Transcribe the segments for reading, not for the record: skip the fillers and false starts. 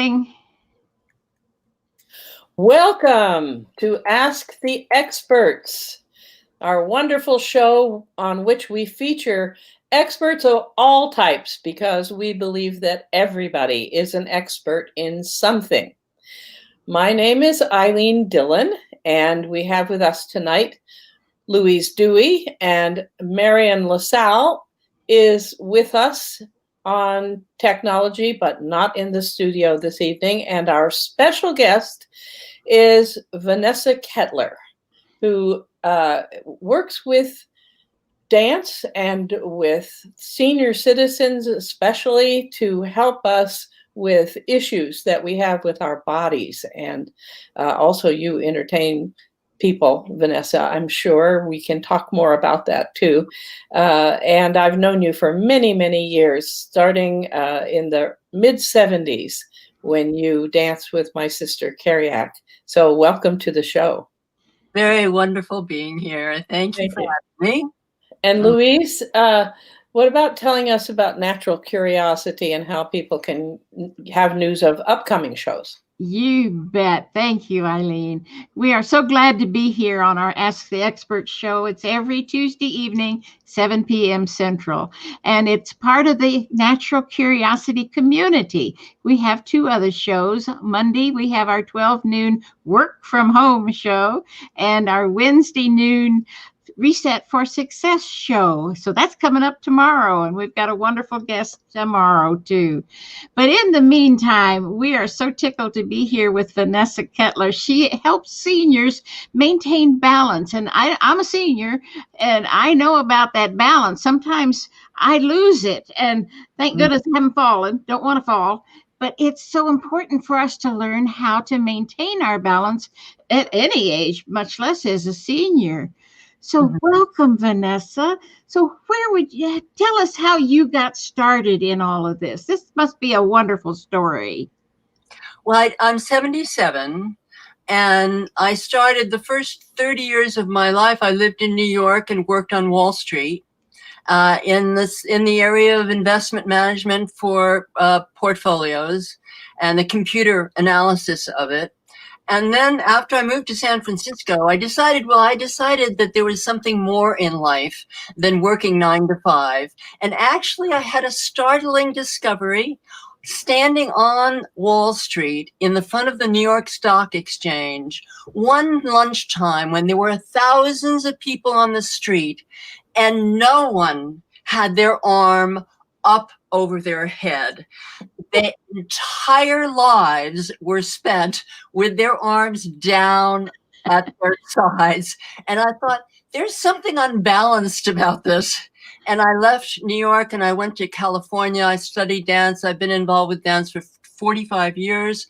something? Welcome to Ask the Experts, our wonderful show on which we feature experts of all types because we believe that everybody is an expert in something. My name is Ilene Dillon, and we have with us tonight Louise Dewey, and Marian LaSalle is with us on technology, but not in the studio this evening. And our special guest is Vanessa Kettler, who works with dance and with senior citizens, especially to help us with issues that we have with our bodies. And also you entertain people, Vanessa. I'm sure we can talk more about that too. And I've known you for many, many years, starting in the mid-70s when you danced with my sister, Carriac. So welcome to the show. Very wonderful being here. Thank you for having me. And Louise, what about telling us about Natural Curiosity and how people can have news of upcoming shows? You bet. Thank you, Ilene. We are so glad to be here on our Ask the Expert show. It's every Tuesday evening, 7 p.m. Central, and it's part of the Natural Curiosity community. We have two other shows. Monday, we have our 12 noon Work from Home show, and our Wednesday noon Reset for Success show. So that's coming up tomorrow, and we've got a wonderful guest tomorrow too. But in the meantime, we are so tickled to be here with Vanessa Kettler. She helps seniors maintain balance, and I'm a senior, and I know about that balance. Sometimes I lose it, and thank goodness I haven't fallen. Don't want to fall. But it's so important for us to learn how to maintain our balance at any age, much less as a senior. So welcome, Vanessa. So where would you tell us how you got started in all of this? This must be a wonderful story. Well, I'm 77, and I started the first 30 years of my life. I lived in New York and worked on Wall Street in the area of investment management for portfolios and the computer analysis of it. And then after I moved to San Francisco, I decided that there was something more in life than working 9 to 5. And actually, I had a startling discovery standing on Wall Street in the front of the New York Stock Exchange one lunchtime when there were thousands of people on the street and no one had their arm up over their head. Their entire lives were spent with their arms down at their sides. And I thought, there's something unbalanced about this. And I left New York and I went to California. I studied dance. I've been involved with dance for 45 years.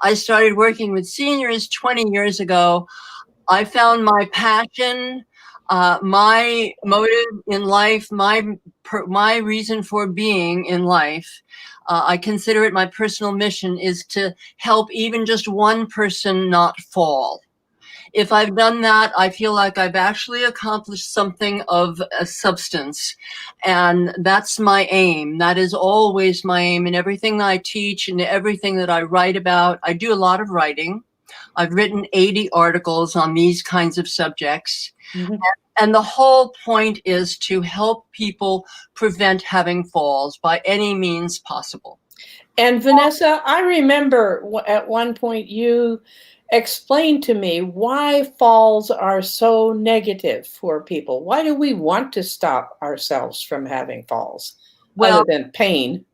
I started working with seniors 20 years ago. I found my passion, my motive in life, my reason for being in life. I consider it my personal mission is to help even just one person not fall. If I've done that, I feel like I've actually accomplished something of a substance. And that's my aim. That is always my aim in everything I teach and everything that I write about. I do a lot of writing. I've written 80 articles on these kinds of subjects. Mm-hmm. And the whole point is to help people prevent having falls by any means possible. And Vanessa, I remember at one point you explained to me why falls are so negative for people. Why do we want to stop ourselves from having falls, other than pain?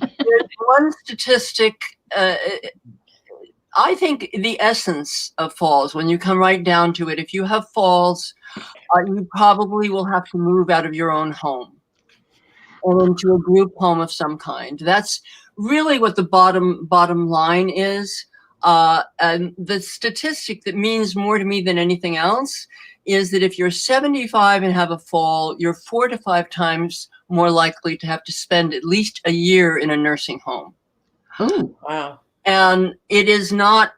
There's one statistic. I think the essence of falls, when you come right down to it, if you have falls, you probably will have to move out of your own home and into a group home of some kind. That's really what the bottom line is. And the statistic that means more to me than anything else is that if you're 75 and have a fall, you're 4 to 5 times more likely to have to spend at least a year in a nursing home. Oh, wow. And it is not,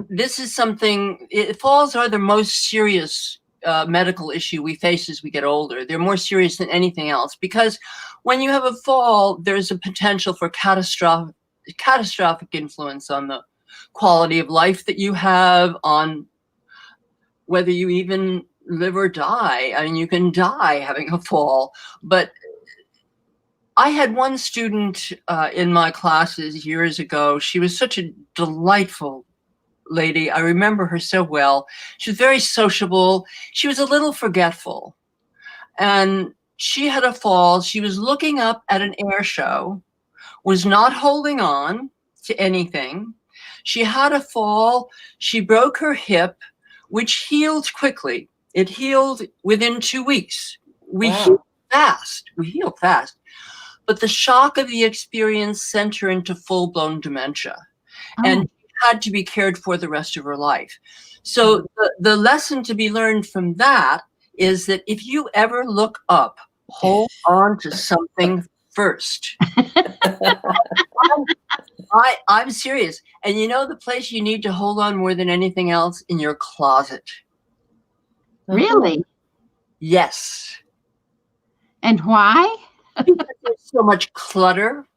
this is something, falls are the most serious medical issue we face as we get older. They're more serious than anything else because when you have a fall, there's a potential for catastrophic catastrophic influence on the quality of life that you have, on whether you even live or die. I mean, you can die having a fall. But I had one student in my classes years ago. She was such a delightful lady. I remember her so well. She was very sociable. She was a little forgetful. And she had a fall. She was looking up at an air show, was not holding on to anything. She had a fall. She broke her hip, which healed quickly. It healed within 2 weeks. We healed fast. We healed fast. But the shock of the experience sent her into full-blown dementia. And she had to be cared for the rest of her life. So the lesson to be learned from that is that if you ever look up, hold on to something first. I'm serious. And you know the place you need to hold on more than anything else? In your closet. Really? Yes. And why? Because there's so much clutter.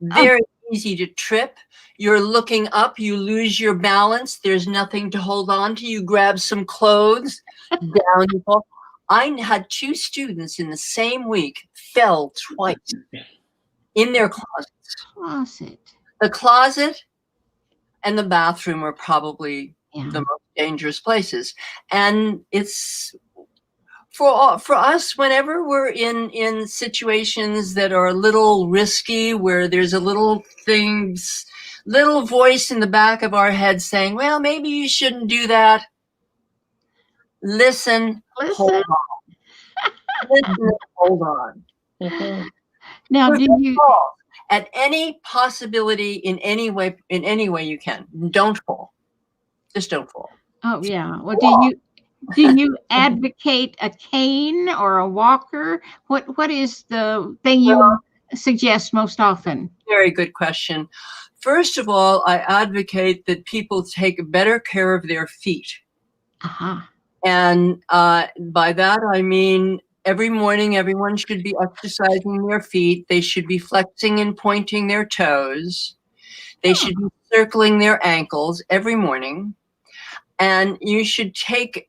Very easy to trip. You're looking up, you lose your balance. There's nothing to hold on to. You grab some clothes, down you fall. I had 2 students in the same week fell twice in their closets. The closet and the bathroom are probably the most dangerous places. And it's for us, whenever we're in situations that are a little risky, where there's a little voice in the back of our head saying, well, maybe you shouldn't do that. Listen. Hold on. Listen, hold on. Now, do you at any possibility in any way you can, don't fall. Just don't fall. Oh yeah. Well, do you advocate a cane or a walker? What is the thing you suggest most often? Very good question. First of all, I advocate that people take better care of their feet. And by that, I mean, every morning, everyone should be exercising their feet. They should be flexing and pointing their toes. They should be circling their ankles every morning. And you should take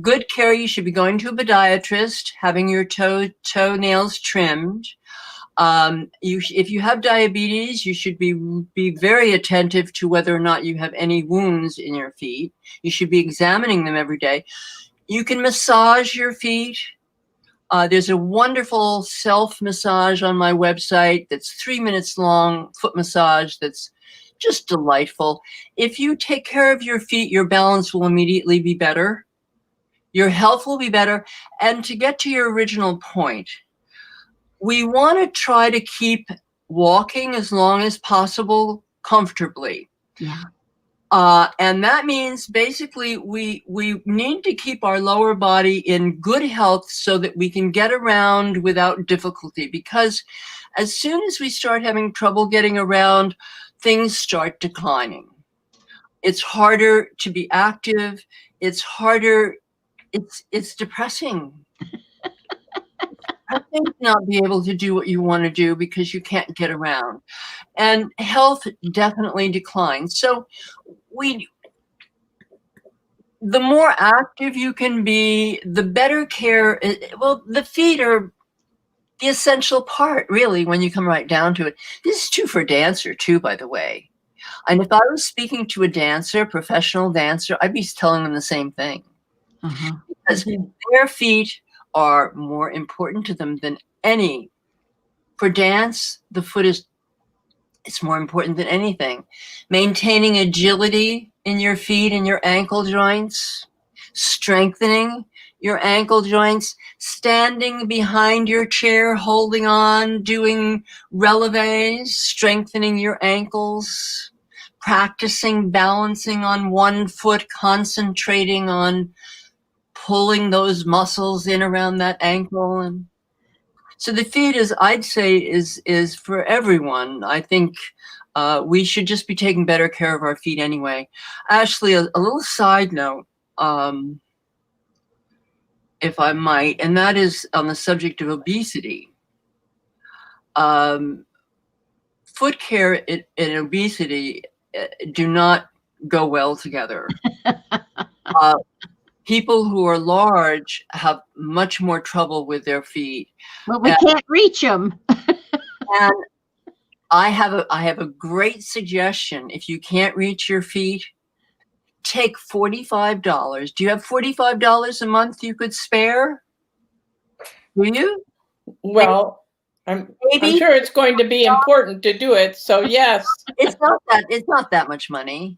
good care. You should be going to a podiatrist, having your toenails trimmed. If you have diabetes, you should be very attentive to whether or not you have any wounds in your feet. You should be examining them every day. You can massage your feet. There's a wonderful self-massage on my website that's 3 minutes long, foot massage that's just delightful. If you take care of your feet, your balance will immediately be better. Your health will be better. And to get to your original point, we want to try to keep walking as long as possible comfortably. And that means basically we need to keep our lower body in good health so that we can get around without difficulty. Because as soon as we start having trouble getting around, things start declining. It's harder to be active. It's harder. It's depressing. I think not be able to do what you want to do because you can't get around, and health definitely declines. So the more active you can be, the better care. Well, the feet are the essential part, really, when you come right down to it. This is true for dancer too, by the way. And if I was speaking to a dancer, professional dancer, I'd be telling them the same thing. Because their feet are more important to them than any. For dance, the foot it's more important than anything. Maintaining agility in your feet and your ankle joints, strengthening your ankle joints, standing behind your chair, holding on, doing releves, strengthening your ankles, practicing balancing on one foot, concentrating on pulling those muscles in around that ankle. And so the feet I'd say is for everyone. I think we should just be taking better care of our feet anyway. Actually, a little side note, if I might, and that is on the subject of obesity. foot care and obesity do not go well together. People who are large have much more trouble with their feet. But we can't reach them. And I have a great suggestion. If you can't reach your feet, take $45. Do you have $45 a month you could spare? Do you? Well, I'm sure it's going to be important to do it. So yes. It's not that much money.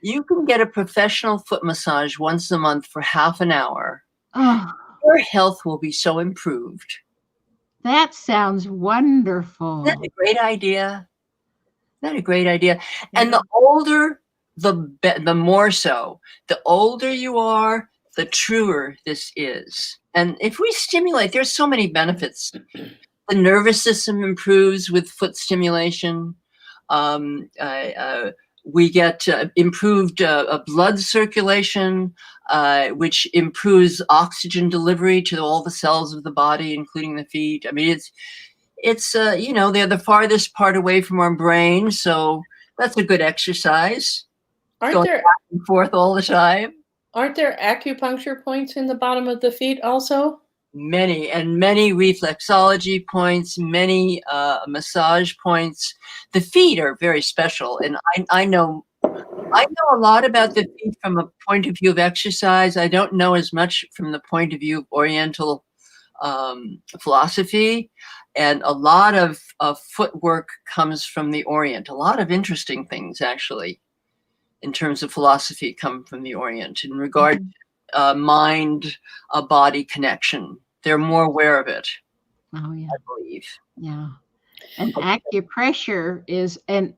You can get a professional foot massage once a month for half an hour. Oh, Your health will be so improved. that sounds wonderful. Isn't that a great idea? Isn't that a great idea? And the older, the more so. The older you are, the truer this is. And if we stimulate, there's so many benefits. The nervous system improves with foot stimulation. We get improved blood circulation, which improves oxygen delivery to all the cells of the body, including the feet. I mean, it's they're the farthest part away from our brain, so that's a good exercise. Aren't there back and forth all the time? Aren't there acupuncture points in the bottom of the feet also? Many reflexology points, many massage points. The feet are very special, and I know a lot about the feet from a point of view of exercise. I don't know as much from the point of view of Oriental philosophy, and a lot of footwork comes from the Orient. A lot of interesting things, actually, in terms of philosophy, come from the Orient in regard to mind-body connection. They're more aware of it. Oh, yeah. I believe. Yeah. And acupressure is an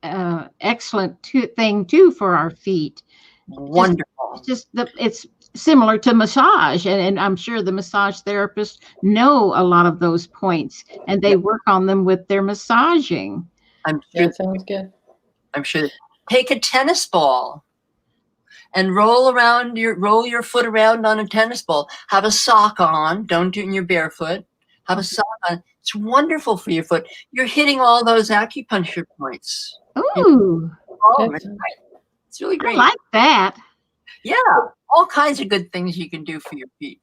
excellent thing too for our feet. Wonderful. It's similar to massage, and I'm sure the massage therapists know a lot of those points, and they work on them with their massaging. I'm sure. That sounds good. I'm sure. Take a tennis ball and roll your foot around on a tennis ball. Have a sock on. Don't do it in your barefoot. Have a sock on. It's wonderful for your foot. You're hitting all those acupuncture points. Ooh. It's really great. I like that. Yeah, all kinds of good things you can do for your feet.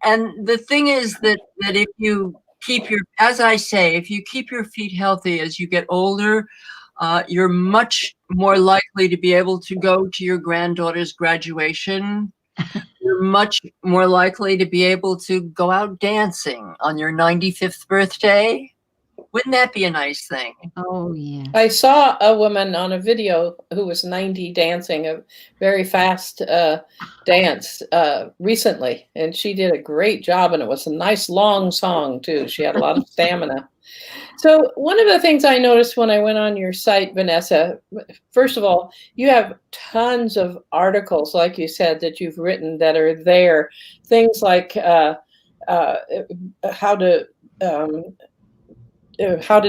And the thing is that if you keep if you keep your feet healthy as you get older, you're much more likely to be able to go to your granddaughter's graduation. You're much more likely to be able to go out dancing on your 95th birthday. Wouldn't that be a nice thing? Oh, yeah. I saw a woman on a video who was 90 dancing a very fast dance recently, and she did a great job, and it was a nice long song too. She had a lot of stamina. So one of the things I noticed when I went on your site, Vanessa, first of all, you have tons of articles, like you said, that you've written that are there. Things like how to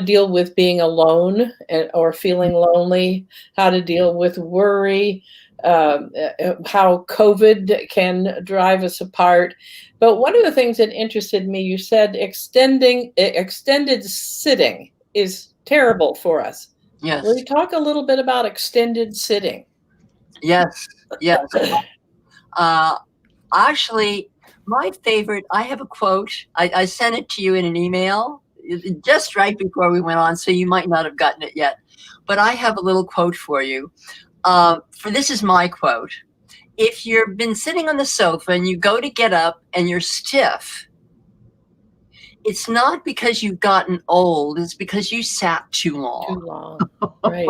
deal with being alone or feeling lonely, how to deal with worry, how COVID can drive us apart. But one of the things that interested me, you said extended sitting is terrible for us. Yes. Will you talk a little bit about extended sitting? Yes. Actually, my favorite, I have a quote. I sent it to you in an email just right before we went on, so you might not have gotten it yet. But I have a little quote for you. This is my quote. If you've been sitting on the sofa and you go to get up and you're stiff, it's not because you've gotten old, it's because you sat too long. Too long, right.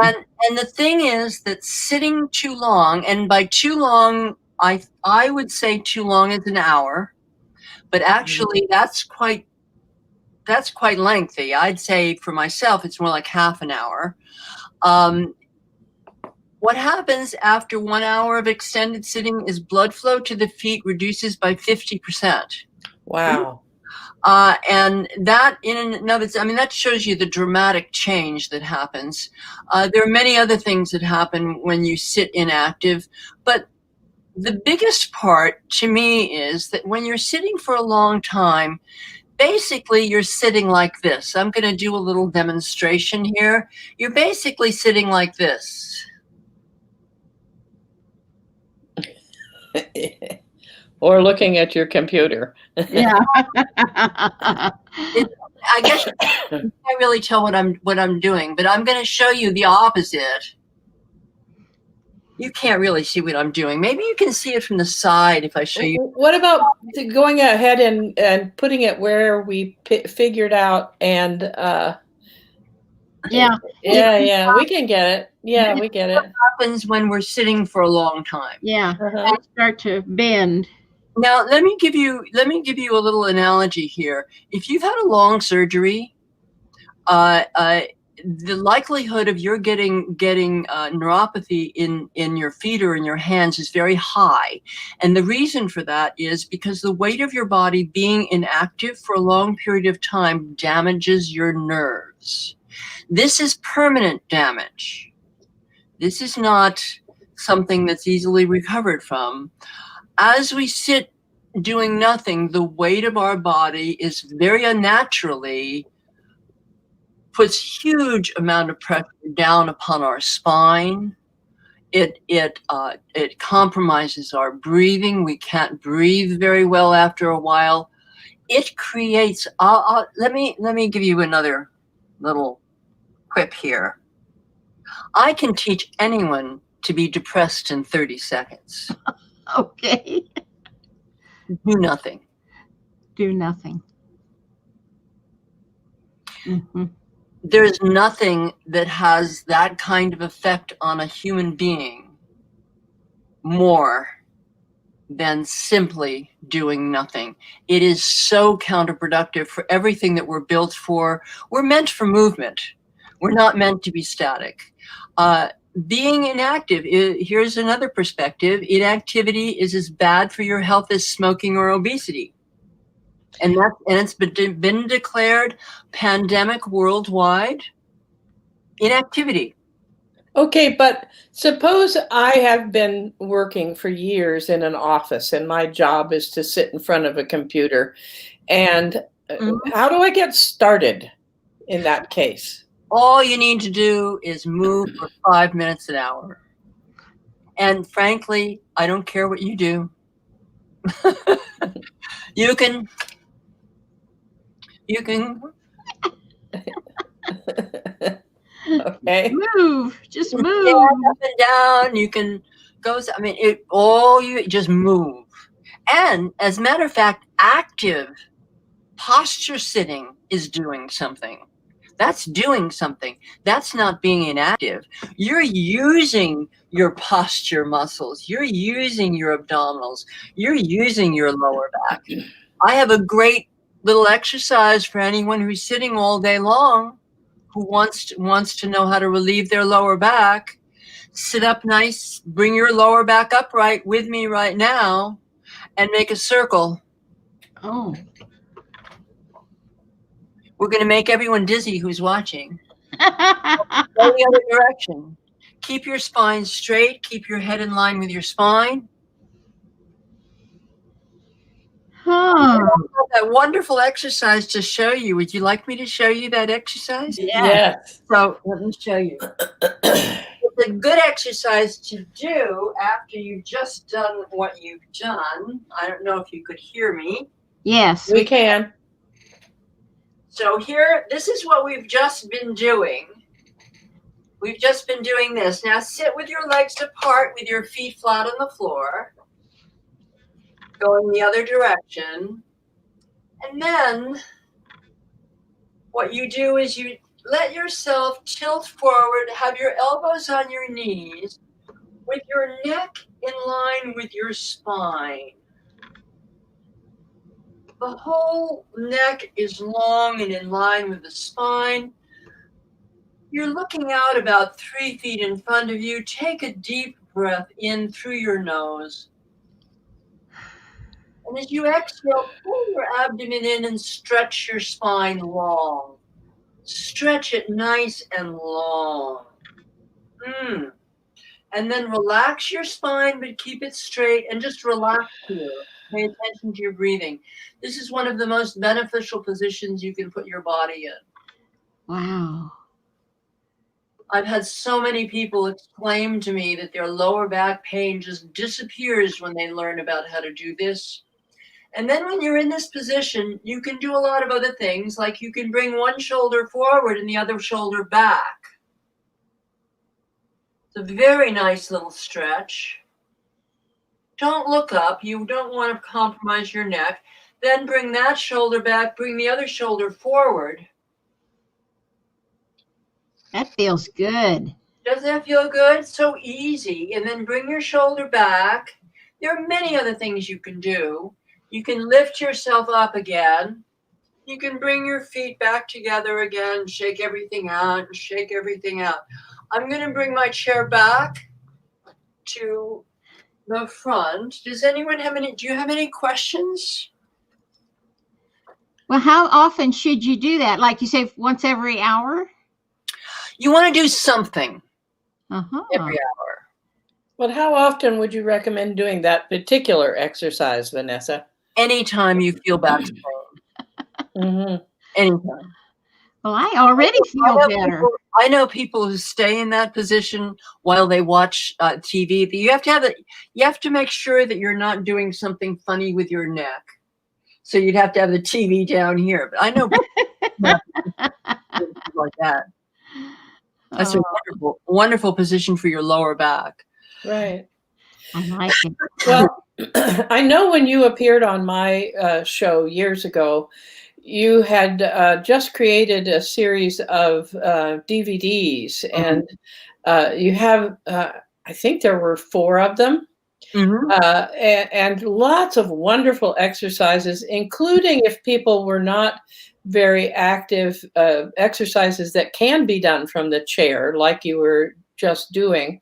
And the thing is that sitting too long, and by too long, I would say too long is an hour, but actually that's quite lengthy. I'd say for myself, it's more like half an hour. What happens after 1 hour of extended sitting is blood flow to the feet reduces by 50%. Wow. And that in and of itself, I mean, that shows you the dramatic change that happens. There are many other things that happen when you sit inactive, but the biggest part to me is that when you're sitting for a long time, basically you're sitting like this. I'm going to do a little demonstration here. You're basically sitting like this. Or looking at your computer. Yeah. I guess you can't really tell what I'm doing, but I'm going to show you the opposite. You can't really see what I'm doing. Maybe you can see it from the side if I show you. What about going ahead and putting it where we figured out and Yeah. yeah, we can get it. Yeah, we get it. What happens when we're sitting for a long time? Yeah. Uh-huh. They start to bend. Now, let me give you a little analogy here. If you've had a long surgery, the likelihood of your getting neuropathy in your feet or in your hands is very high. And the reason for that is because the weight of your body being inactive for a long period of time damages your nerves. This is permanent damage. This is not something that's easily recovered from. As we sit doing nothing, the weight of our body is very unnaturally puts huge amount of pressure down upon our spine. It compromises our breathing. We can't breathe very well after a while. It creates. Let me give you another little quip here. I can teach anyone to be depressed in 30 seconds. Okay. Do nothing. Do nothing. Mm-hmm. There's nothing that has that kind of effect on a human being more than simply doing nothing. It is so counterproductive for everything that we're built for. We're meant for movement. We're not meant to be static. Being inactive, here's another perspective. Inactivity is as bad for your health as smoking or obesity. And it's been declared pandemic worldwide. Inactivity. Okay, but suppose I have been working for years in an office and my job is to sit in front of a computer. And how do I get started in that case? All you need to do is move for 5 minutes an hour. And frankly, I don't care what you do. You can Okay. Move. Just move. Yeah, up and down. You can go. I mean, you just move. And as a matter of fact, active posture sitting is doing something. That's doing something. That's not being inactive. You're using your posture muscles. You're using your abdominals. You're using your lower back. I have a great little exercise for anyone who's sitting all day long, who wants to know how to relieve their lower back. Sit up nice, bring your lower back upright with me right now, and make a circle. Oh. We're going to make everyone dizzy who's watching. Go the other direction. Keep your spine straight. Keep your head in line with your spine. Huh. That wonderful exercise to show you. Would you like me to show you that exercise? Yes. So let me show you. It's a good exercise to do after you've just done what you've done. I don't know if you could hear me. Yes. We can. So here, this is what we've just been doing. We've just been doing this. Now sit with your legs apart with your feet flat on the floor. Going the other direction. And then what you do is you let yourself tilt forward, have your elbows on your knees, with your neck in line with your spine. The whole neck is long and in line with the spine. You're looking out about 3 feet in front of you. Take a deep breath in through your nose. And as you exhale, pull your abdomen in and stretch your spine long. Stretch it nice and long. And then relax your spine, but keep it straight and just relax here. Pay attention to your breathing. This is one of the most beneficial positions you can put your body in. Wow. I've had so many people exclaim to me that their lower back pain just disappears when they learn about how to do this. And then when you're in this position, you can do a lot of other things, like you can bring one shoulder forward and the other shoulder back. It's a very nice little stretch. Don't look up. You don't want to compromise your neck. Then bring that shoulder back, bring the other shoulder forward. That feels good. Doesn't that feel good? So easy. And then bring your shoulder back. There are many other things you can do. You can lift yourself up again. You can bring your feet back together again, shake everything out, and shake everything out. I'm going to bring my chair back to the front. Does anyone have any, do you have any questions? Well, how often should you do that? Like you say, once every hour? You want to do something Uh-huh. every hour. But how often would you recommend doing that particular exercise, Vanessa? Anytime you feel back pain. Mm-hmm. Anytime. Well, I already feel better. I know people who stay in that position while they watch TV. You have to make sure that you're not doing something funny with your neck. So you'd have to have the TV down here. But I know people like that. That's a wonderful, wonderful position for your lower back. Right. I like it. Well, I know when you appeared on my show years ago, you had just created a series of DVDs, and you have, I think there were 4 of them, and lots of wonderful exercises, including, if people were not very active, exercises that can be done from the chair, like you were just doing.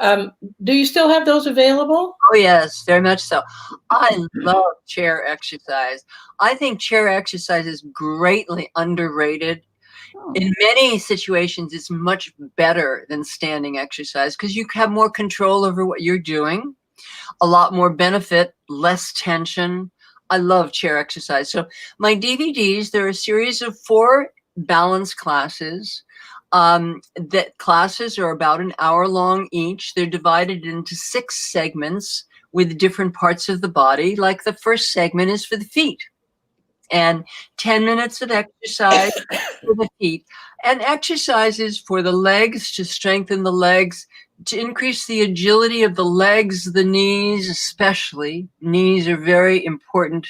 Do you still have those available? Oh, yes, very much so. I love chair exercise. I think chair exercise is greatly underrated. In many situations, it's much better than standing exercise because you have more control over what you're doing, a lot more benefit, less tension. I love chair exercise. So my DVDs, there are a series of 4 balance classes. That classes are about an hour long each. They're divided into 6 segments with different parts of the body. Like the first segment is for the feet, and 10 minutes of exercise for the feet, and exercises for the legs to strengthen the legs, to increase the agility of the legs, the knees especially. Knees are very important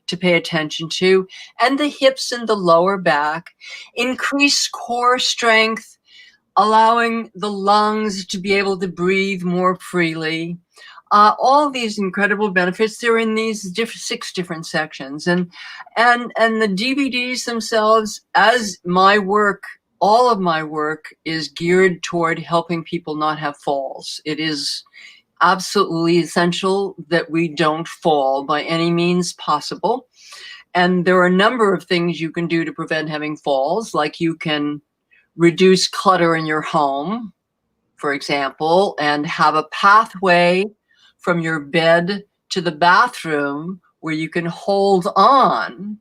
to pay attention to, and the hips and the lower back. Increase core strength, allowing the lungs to be able to breathe more freely. All these incredible benefits, they're in these 6 different sections. And the DVDs themselves, as my work, all of my work is geared toward helping people not have falls. It is absolutely essential that we don't fall by any means possible. And there are a number of things you can do to prevent having falls, like you can reduce clutter in your home, for example, and have a pathway from your bed to the bathroom where you can hold on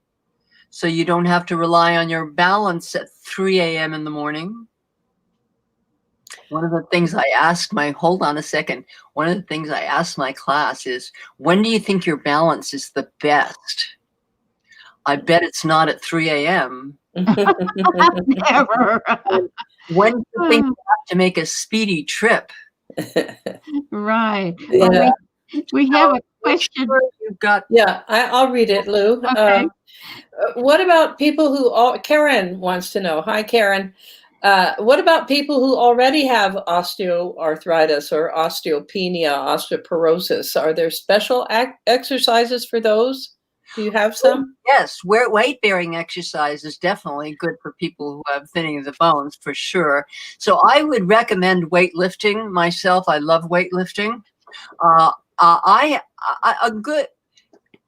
so you don't have to rely on your balance at 3 a.m. in the morning. One of the things I ask hold on a second. One of the things I ask my class is, when do you think your balance is the best? I bet it's not at 3 a.m. Never. When do you think you have to make a speedy trip? Right. Yeah. Well, we have a question. You've got. Yeah, I'll read it, Lou. Okay. What about people who, Karen wants to know. Hi, Karen. What about people who already have osteoarthritis or osteopenia, osteoporosis? Are there special exercises for those? Do you have some? Yes, weight-bearing exercise is definitely good for people who have thinning of the bones, for sure. So I would recommend weightlifting myself. I love weightlifting.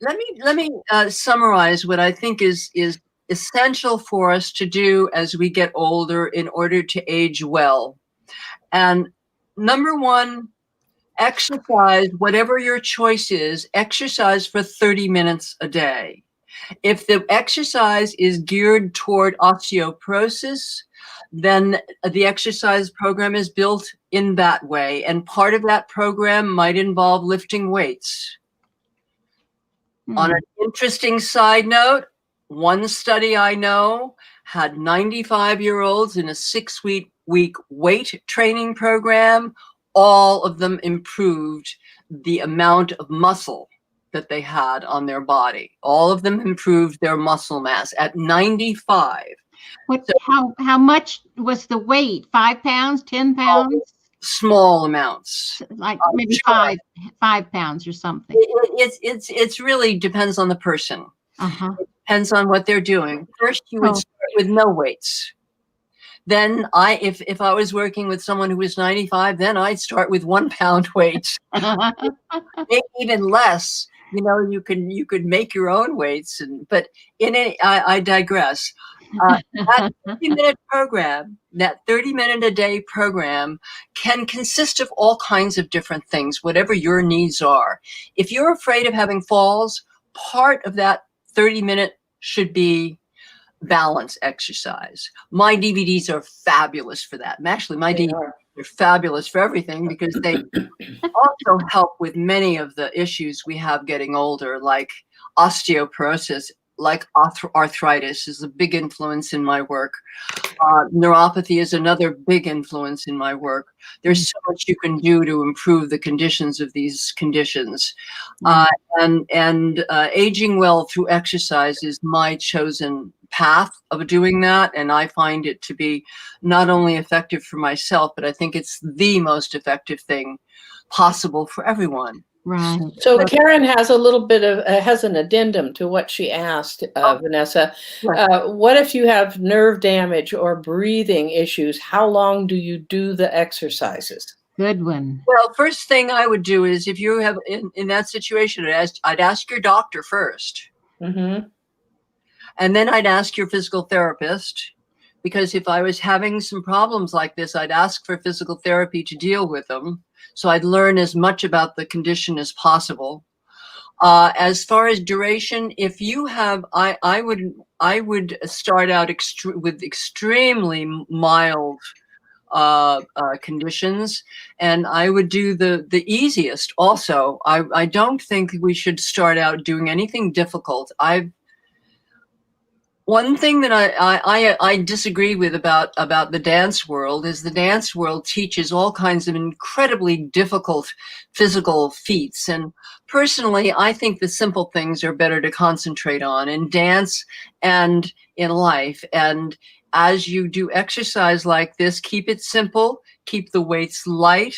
Let me summarize what I think is essential for us to do as we get older in order to age well. And number one, exercise, whatever your choice is, exercise for 30 minutes a day. If the exercise is geared toward osteoporosis, then the exercise program is built in that way. And part of that program might involve lifting weights. On an interesting side note, one study I know had 95-year-olds in a 6-week weight training program. All of them improved the amount of muscle that they had on their body. All of them improved their muscle mass at 95. How much was the weight? 5 pounds, 10 pounds? Small amounts, like maybe sure. 5 pounds or something. It's really depends on the person. It depends on what they're doing. First, you would start with no weights. Then if I was working with someone who was 95, then I'd start with 1 pound weights. Maybe even less. You know, you could make your own weights, but I digress. That 30-minute program, that 30-minute a day program can consist of all kinds of different things, whatever your needs are. If you're afraid of having falls, part of that 30-minute should be balance exercise. My DVDs are fabulous for that. Actually, my DVDs are fabulous for everything because they also help with many of the issues we have getting older, like osteoporosis, like arthritis is a big influence in my work. Neuropathy is another big influence in my work. There's so much you can do to improve the conditions of these conditions. And aging well through exercise is my chosen path of doing that. And I find it to be not only effective for myself, but I think it's the most effective thing possible for everyone. Right. So Karen has a little bit of has an addendum to what she asked, Vanessa. What if you have nerve damage or breathing issues? How long do you do the exercises? Good one. Well, first thing I would do is if you have in that situation, I'd ask your doctor first. And then I'd ask your physical therapist, because if I was having some problems like this, I'd ask for physical therapy to deal with them. So I'd learn as much about the condition as possible. As far as duration, if you have, I would start out with extremely mild conditions, and I would do the easiest. Also, I don't think we should start out doing anything difficult. One thing that I disagree with about the dance world is the dance world teaches all kinds of incredibly difficult physical feats. And personally, I think the simple things are better to concentrate on in dance and in life. And as you do exercise like this, keep it simple, keep the weights light,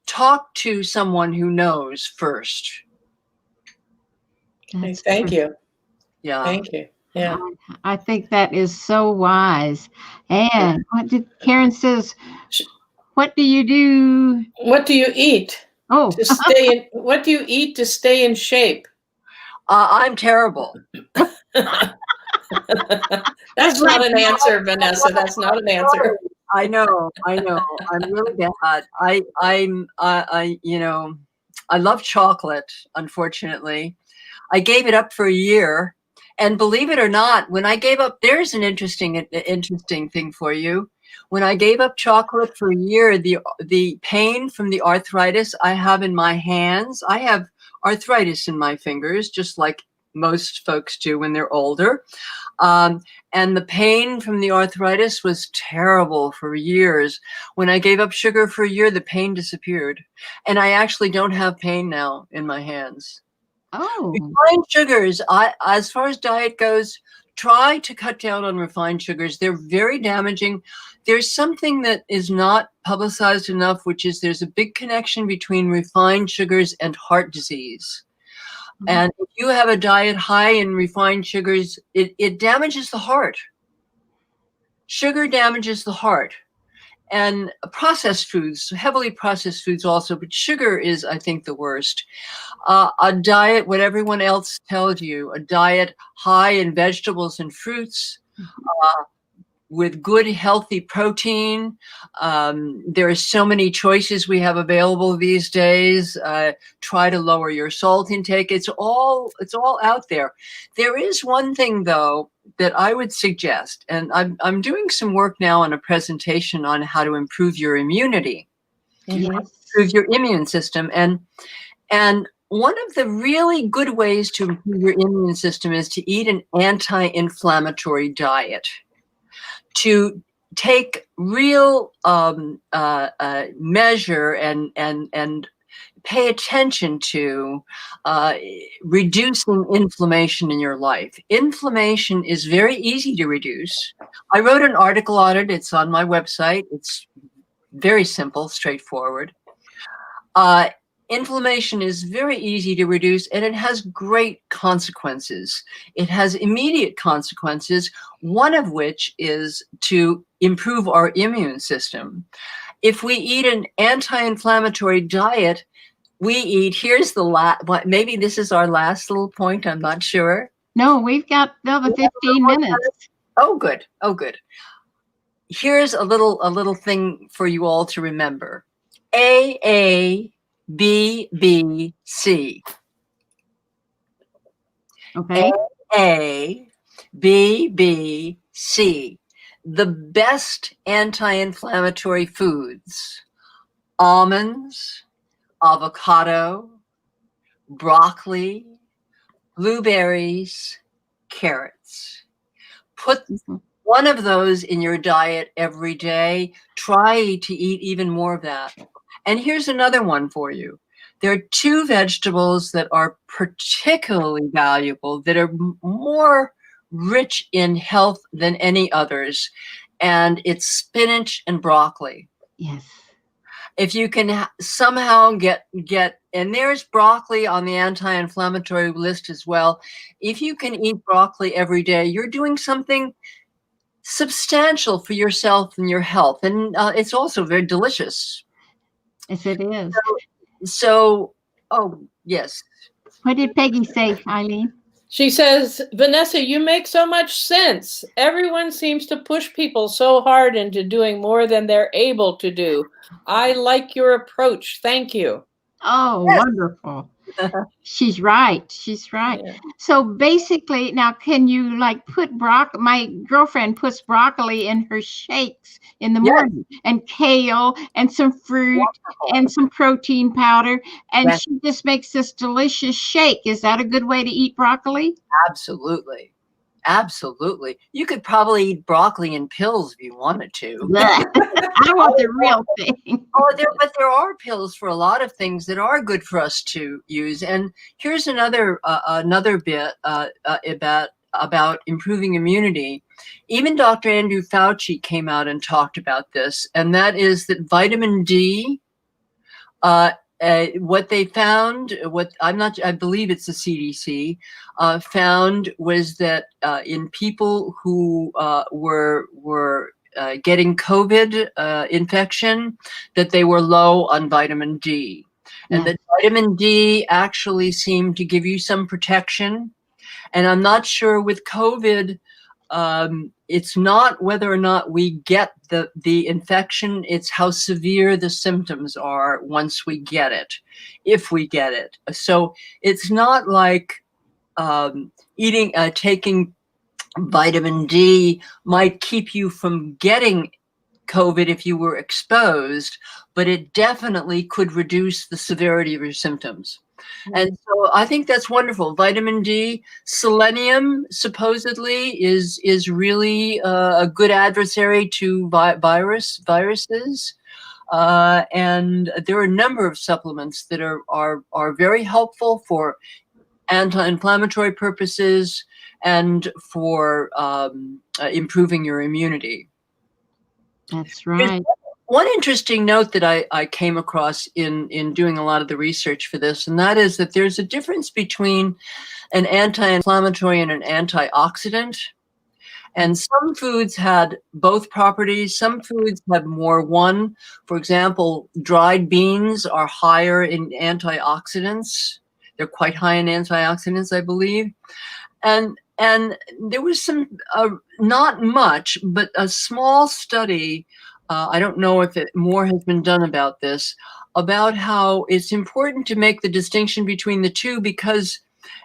talk to someone who knows first. Thank you. Yeah. Thank you. Yeah, I think that is so wise. And what did Karen says? What do you do? What do you eat? Oh, to stay in. What do you eat to stay in shape? I'm terrible. That's not an answer, Vanessa. That's not an answer. I know. I'm really bad. I love chocolate. Unfortunately, I gave it up for a year. And believe it or not, when I gave up, there's an interesting thing for you. When I gave up chocolate for a year, the pain from the arthritis I have in my hands, I have arthritis in my fingers, just like most folks do when they're older. And the pain from the arthritis was terrible for years. When I gave up sugar for a year, the pain disappeared. And I actually don't have pain now in my hands. Oh, refined sugars. As far as diet goes, try to cut down on refined sugars. They're very damaging. There's something that is not publicized enough, which is there's a big connection between refined sugars and heart disease. And if you have a diet high in refined sugars, it damages the heart. Sugar damages the heart. And processed foods, heavily processed foods also, but sugar is, I think, the worst. A diet, what everyone else tells you, a diet high in vegetables and fruits, with good, healthy protein. There are so many choices we have available these days. Try to lower your salt intake. It's all out there. There is one thing, though, that I would suggest, and I'm doing some work now on a presentation on how to improve your immunity, improve your immune system. And one of the really good ways to improve your immune system is to eat an anti-inflammatory diet, to take real measure and pay attention to reducing inflammation in your life. Inflammation is very easy to reduce. I wrote an article on it. It's on my website. It's very simple, straightforward. Inflammation is very easy to reduce, and it has great consequences. It has immediate consequences, one of which is to improve our immune system. If we eat an anti-inflammatory diet, we eat, here's the maybe this is our last little point, I'm not sure. No, we've got another 15 minutes. Oh, good. Oh, good. Here's a little thing for you all to remember. A, B, B, C. Okay. A, B, B, C. The best anti-inflammatory foods: almonds, avocado, broccoli, blueberries, carrots. Put one of those in your diet every day. Try to eat even more of that. And here's another one for you. There are two vegetables that are particularly valuable, that are more rich in health than any others, and it's spinach and broccoli. Yes. If you can somehow get, and there's broccoli on the anti-inflammatory list as well. If you can eat broccoli every day, you're doing something substantial for yourself and your health, and it's also very delicious. Yes, it is. So, oh, yes. What did Peggy say, Eileen? She says, Vanessa, you make so much sense. Everyone seems to push people so hard into doing more than they're able to do. I like your approach. Thank you. Oh, yes. Wonderful. She's right. She's right. Yeah. So basically, now can you like put broccoli? My girlfriend puts broccoli in her shakes in the morning, and kale and some fruit and some protein powder, and she just makes this delicious shake. Is that a good way to eat broccoli? Absolutely. Absolutely. You could probably eat broccoli in pills if you wanted to. I want the real thing. But there are pills for a lot of things that are good for us to use. And here's another bit about improving immunity. Even Dr. Andrew Fauci came out and talked about this, and that is that vitamin D. What they found, I believe it's the CDC, found was that in people who were getting COVID infection, that they were low on vitamin D. And that vitamin D actually seemed to give you some protection. And I'm not sure with COVID, it's not whether or not we get the infection, it's how severe the symptoms are once we get it, if we get it. So it's not like taking vitamin D might keep you from getting COVID if you were exposed, but it definitely could reduce the severity of your symptoms. And so I think that's wonderful. Vitamin D, selenium supposedly is really a good adversary to viruses. And there are a number of supplements that are very helpful for anti-inflammatory purposes and for improving your immunity. That's right. One interesting note that I came across in doing a lot of the research for this, and that is that there's a difference between an anti-inflammatory and an antioxidant. And some foods had both properties. Some foods have more one. For example, dried beans are higher in antioxidants. They're quite high in antioxidants, I believe. And And there was some, not much, but a small study. I don't know if more has been done about this, about how it's important to make the distinction between the two, because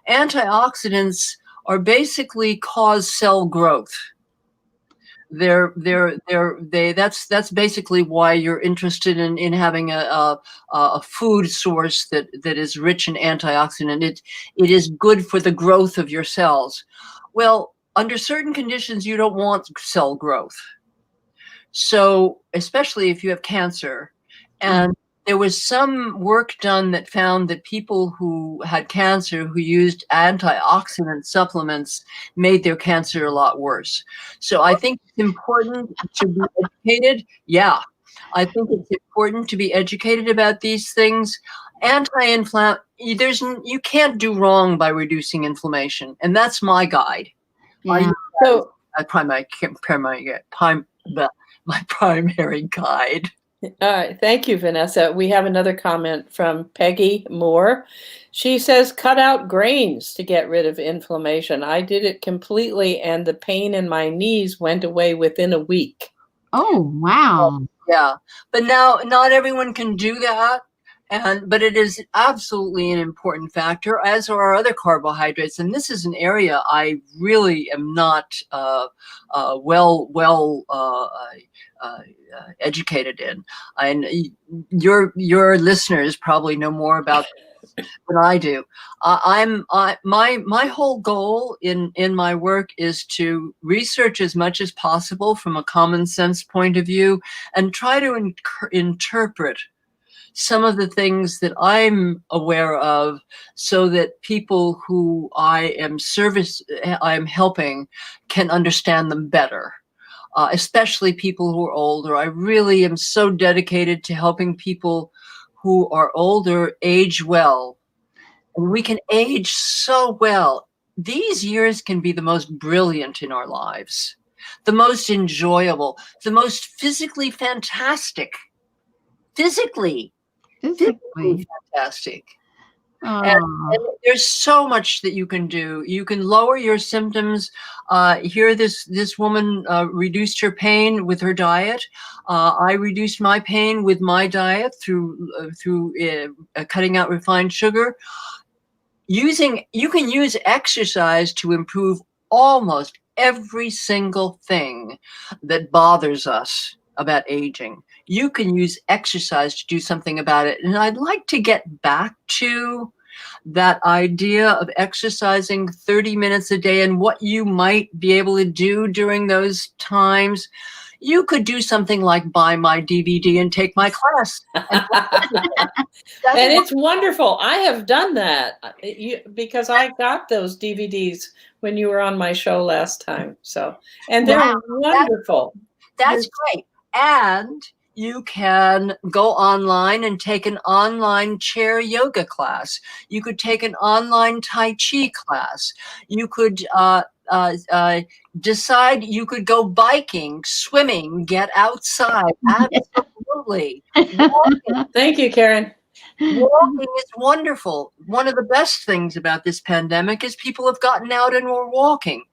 antioxidants are basically cause cell growth. That's basically why you're interested in having a food source that is rich in antioxidant. It is good for the growth of your cells. Well, under certain conditions, you don't want cell growth. So, especially if you have cancer. And there was some work done that found that people who had cancer who used antioxidant supplements made their cancer a lot worse. So I think it's important to be educated. Yeah, I think it's important to be educated about these things. You can't do wrong by reducing inflammation, and that's my guide. Yeah. My primary guide. All right. Thank you, Vanessa. We have another comment from Peggy Moore. She says, cut out grains to get rid of inflammation. I did it completely, and the pain in my knees went away within a week. Oh, wow. Yeah. But now not everyone can do that. But it is absolutely an important factor, as are other carbohydrates. And this is an area I really am not educated in. And your listeners probably know more about this than I do. My whole goal in my work is to research as much as possible from a common sense point of view, and try to interpret some of the things that I'm aware of, so that people who I am helping can understand them better. Especially people who are older. I really am so dedicated to helping people who are older age well. And we can age so well. These years can be the most brilliant in our lives, the most enjoyable, the most physically fantastic. Physically fantastic. And there's so much that you can do. You can lower your symptoms. Here, this woman reduced her pain with her diet. I reduced my pain with my diet through cutting out refined sugar. You can use exercise to improve almost every single thing that bothers us about aging. You can use exercise to do something about it. And I'd like to get back to that idea of exercising 30 minutes a day and what you might be able to do during those times. You could do something like buy my DVD and take my class. And it's wonderful. I have done that because I got those DVDs when you were on my show last time. And they're wonderful. That's great. And you can go online and take an online chair yoga class. You could take an online Tai Chi class. You could decide you could go biking, swimming, get outside. Absolutely. Thank you, Karen. Walking is wonderful. One of the best things about this pandemic is people have gotten out and were walking.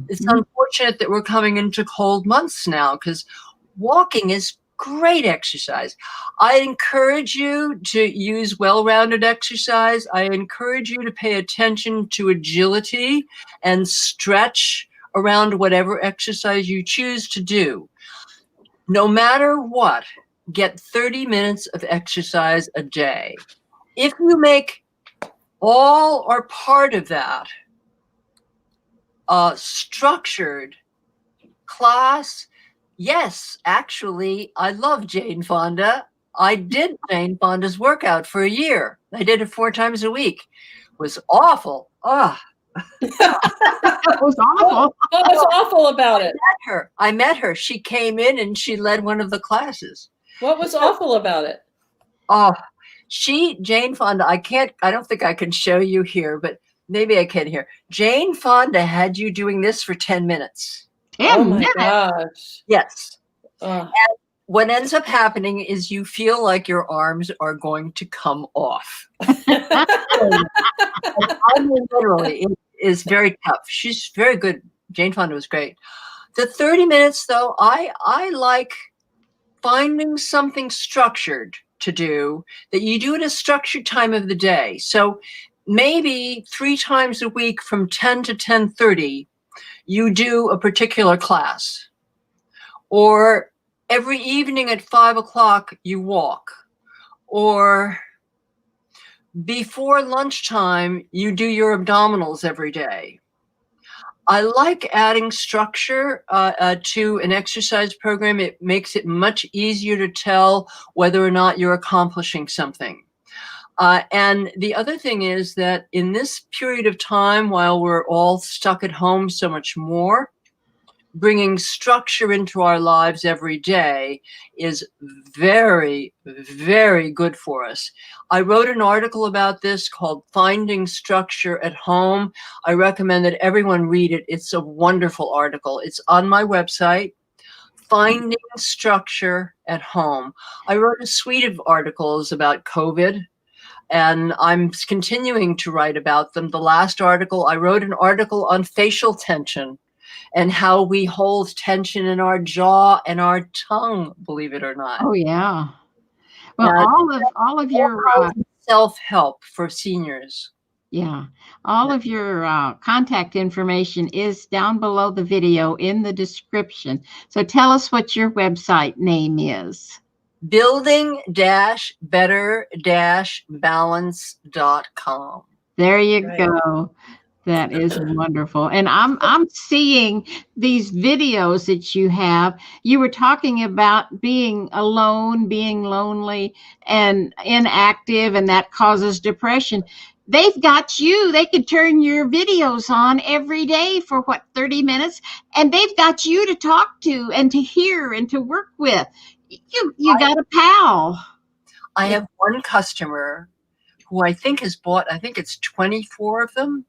It's unfortunate that we're coming into cold months now, because walking is great exercise. I encourage you to use well-rounded exercise. I encourage you to pay attention to agility and stretch around whatever exercise you choose to do. No matter what, get 30 minutes of exercise a day. If you make all or part of that a structured class. Yes, actually, I love Jane Fonda. I did Jane Fonda's workout for a year. I did it 4 times a week. It was awful. It was awful. What was awful about it? I met her. She came in and she led one of the classes. What was awful about it? Oh, Jane Fonda, I don't think I can show you here, but maybe I can here. Jane Fonda had you doing this for 10 minutes. 10 my minutes? gosh. Yes. And what ends up happening is you feel like your arms are going to come off. I mean, literally, is very tough. She's very good. Jane Fonda was great. The 30 minutes, though, I like finding something structured to do that you do at a structured time of the day. So maybe 3 times a week from 10 to 10:30, you do a particular class. Or every evening at 5 o'clock, you walk. Or before lunchtime, you do your abdominals every day. I like adding structure to an exercise program. It makes it much easier to tell whether or not you're accomplishing something. And the other thing is that in this period of time, while we're all stuck at home so much more, bringing structure into our lives every day is very, very good for us. I wrote an article about this called Finding Structure at Home. I recommend that everyone read it. It's a wonderful article. It's on my website, Finding Structure at Home. I wrote a suite of articles about COVID, and I'm continuing to write about them. The last article, I wrote an article on facial tension and how we hold tension in our jaw and our tongue, believe it or not. Oh yeah. Well, all of your self-help for seniors. Yeah, all of your contact information is down below the video in the description. So tell us what your website name is. Building-better-balance.com. There you go. That is wonderful. And I'm seeing these videos that you have. You were talking about being alone, being lonely and inactive, and that causes depression. They've got you. They could turn your videos on every day for 30 minutes, and they've got you to talk to and to hear and to work with. You got a pal. I have one customer who I think has bought, I think it's 24 of them.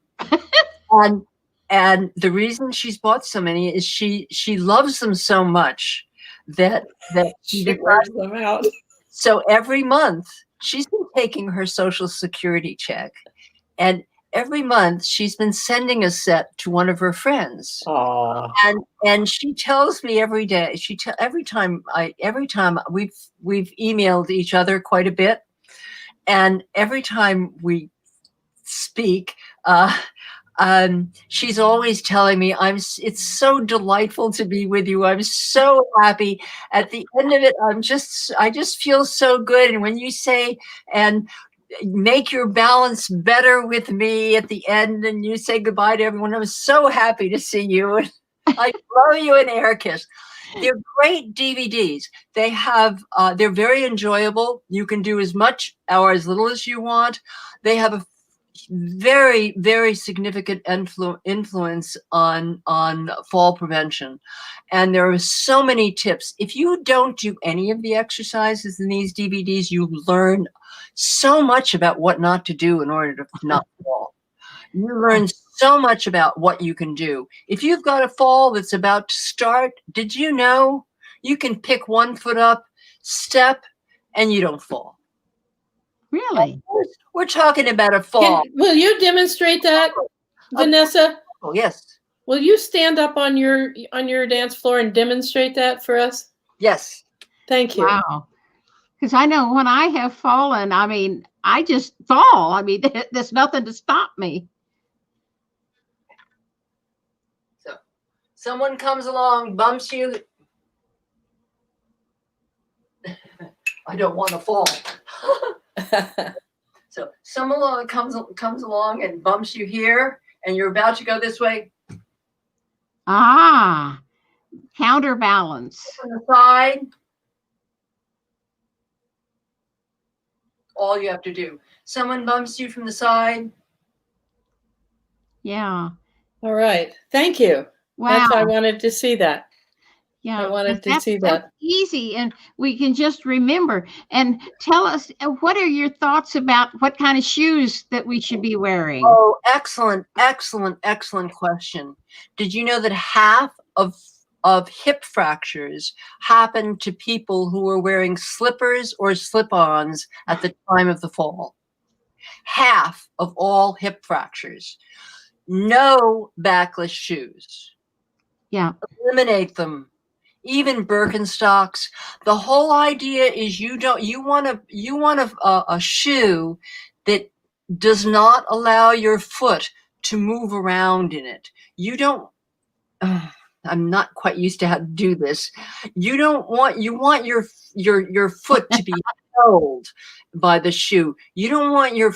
And the reason she's bought so many is she loves them so much that she wears them out. So every month she's been taking her Social Security check, and every month she's been sending a set to one of her friends. Aww. And she tells me every day. Every time we've emailed each other quite a bit, and every time we speak, she's always telling me, it's so delightful to be with you. I'm so happy. At the end of it, I just feel so good. And when you say, and make your balance better with me at the end, and you say goodbye to everyone, I'm so happy to see you. And I blow you an air kiss. They're great DVDs. They have, they're very enjoyable. You can do as much or as little as you want. They have a very, very significant influence on fall prevention. And there are so many tips. If you don't do any of the exercises in these DVDs, you learn so much about what not to do in order to not fall. You learn so much about what you can do. If you've got a fall that's about to start, did you know you can pick one foot up, step, and you don't fall? Really? We're talking about a fall. Will you demonstrate that, Vanessa? Oh, yes. Will you stand up on your dance floor and demonstrate that for us? Yes. Thank you. Wow. Because I know when I have fallen, I mean, I just fall. I mean, there's nothing to stop me. So someone comes along, bumps you. I don't want to fall. So someone comes along and bumps you here, and you're about to go this way. Ah, counterbalance. On the side. All you have to do. Someone bumps you from the side. Yeah. All right. Thank you. Wow. I wanted to see that. Yeah, I wanted to see that. That's easy, and we can just remember. And tell us, what are your thoughts about what kind of shoes that we should be wearing? Oh, excellent, excellent, excellent question. Did you know that half of hip fractures happen to people who are wearing slippers or slip-ons at the time of the fall? Half of all hip fractures. No backless shoes. Yeah. Eliminate them. Even Birkenstocks. The whole idea is you want a shoe that does not allow your foot to move around in it. You don't. I'm not quite used to how to do this. You want your foot to be held by the shoe. You don't want your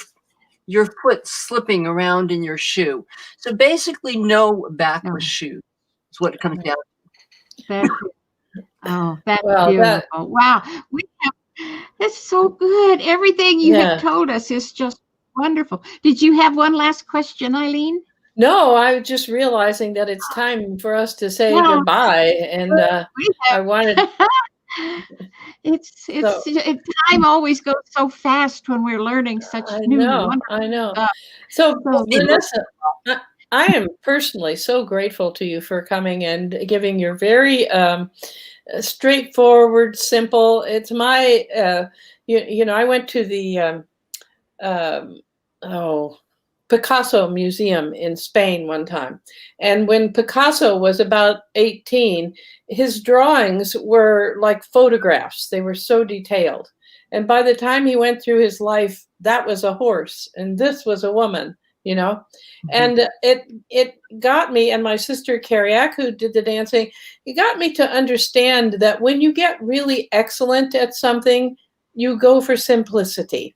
foot slipping around in your shoe. So basically, no backless shoes is what it comes down to. That's Oh, that's Well, beautiful. Wow. That's so good. Everything you have told us is just wonderful. Did you have one last question, Ilene? No, I was just realizing that it's time for us to say goodbye, and I wanted. Time always goes so fast when we're learning such wonderful stuff. So Vanessa, I am personally so grateful to you for coming and giving your very straightforward, simple. It's my, I went to the Picasso Museum in Spain one time. And when Picasso was about 18, his drawings were like photographs. They were so detailed. And by the time he went through his life, that was a horse and this was a woman, And it got me, and my sister Carriac, who did the dancing, it got me to understand that when you get really excellent at something, you go for simplicity.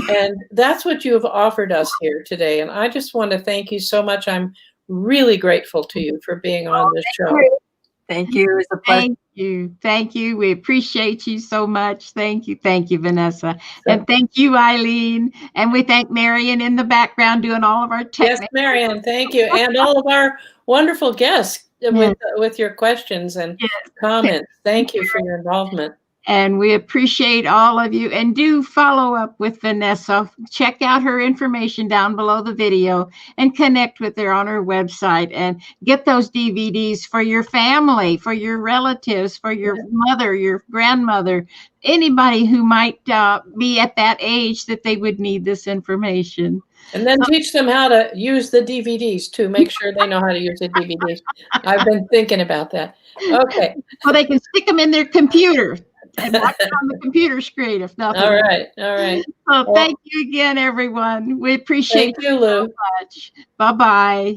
And that's what you have offered us here today. And I just want to thank you so much. I'm really grateful to you for being on this show. Thank you. It's a pleasure. Thank you. We appreciate you so much. Thank you, Vanessa. And thank you, Ilene. And we thank Marian in the background doing all of our technical. Yes, Marian, thank you. And all of our wonderful guests with your questions and comments. Thank you for your involvement. And we appreciate all of you. And do follow up with Vanessa. Check out her information down below the video and connect with her on her website and get those DVDs for your family, for your relatives, for your mother, your grandmother, anybody who might be at that age that they would need this information. And then teach them how to use the DVDs too. Make sure they know how to use the DVDs. I've been thinking about that. Okay. So they can stick them in their computer and watch it on the computer screen if nothing. All right. So thank you again, everyone. We appreciate you, Lou. so much. Bye-bye.